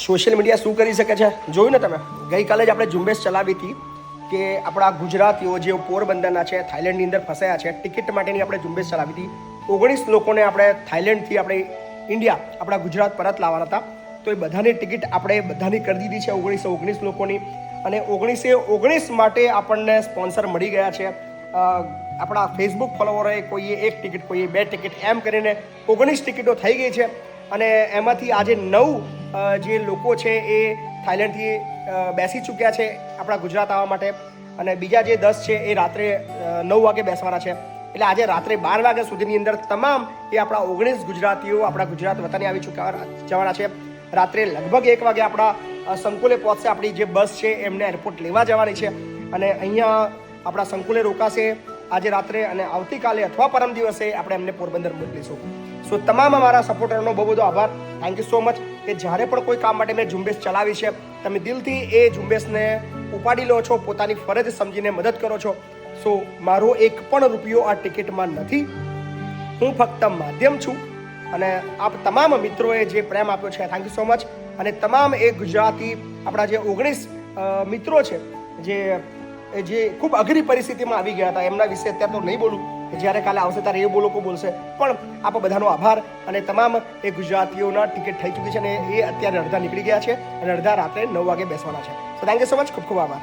Social media શું કરી શકે છે જોયું ને તમે. ગઈકાલે જ આપણે ઝુંબેશ ચલાવી હતી કે આપણા ગુજરાતીઓ જે પોરબંદરના છે, થાઈલેન્ડની અંદર ફસાયા છે, ટિકિટ માટેની આપણે ઝુંબેશ ચલાવી હતી. 19 લોકોને આપણે થાઈલેન્ડથી આપણે ઇન્ડિયા આપણા ગુજરાત પરત લાવવાના હતા. તો એ બધાની ટિકિટ આપણે બધાની કરી દીધી છે, 1919 લોકોની. અને 1919 માટે આપણને સ્પોન્સર મળી ગયા છે. આપણા ફેસબુક ફોલોવરોએ કોઈએ 1 ટિકિટ, કોઈએ 2 ટિકિટ, એમ કરીને 19 ટિકિટો થઈ ગઈ છે. અને એમાંથી આજે 9 જે લોકો છે એ થાઈલેન્ડથી બેસી ચૂક્યા છે આપણા ગુજરાત આવવા માટે. અને બીજા જે 10 છે એ રાત્રે 9 વાગે બેસવાના છે. એટલે આજે રાત્રે 12 વાગ્યા સુધીની અંદર તમામ એ આપણા 19 ગુજરાતીઓ આપણા ગુજરાત વતને આવી જવાના છે. રાત્રે લગભગ 1 વાગે આપણા સંકુલે પહોંચશે. આપણી જે બસ છે એમને એરપોર્ટ લેવા જવાની છે અને અહીંયા આપણા સંકુલે રોકાશે આજે રાત્રે. અને આવતીકાલે અથવા પરમ દિવસે આપણે એમને પોરબંદર મોકલીશું. સો તમામ અમારા સપોર્ટરનો બહુ બધો આભાર. થેન્ક યુ સો મચ કે જ્યારે પણ કોઈ કામ માટે મેં ઝુંબેશ ચલાવી છે, તમે દિલથી એ ઝુંબેશને ઉપાડી લો છો, પોતાની ફરજ સમજીને મદદ કરો છો. સો મારો 1 પણ રૂપિયો આ ટિકિટમાં નથી. હું ફક્ત માધ્યમ છું. અને આપ તમામ મિત્રોએ જે પ્રેમ આપ્યો છે, થેન્ક યુ સો મચ. અને તમામ એ ગુજરાતી આપણા જે 19 મિત્રો છે જે ખૂબ અઘરી પરિસ્થિતિમાં આવી ગયા હતા, એમના વિશે અત્યારે તો નહીં બોલું, જ્યારે કાલે આવશે ત્યારે એ લોકો બોલશે. પણ આપ બધાનો આભાર. અને તમામ એ ગુજરાતીઓના ટિકિટ થઈ ચૂકી છે અને એ અત્યારે અડધા નીકળી ગયા છે અને અડધા રાત્રે 9 વાગે બેસવાના છે. So thank you so much. ખૂબ ખૂબ આભાર.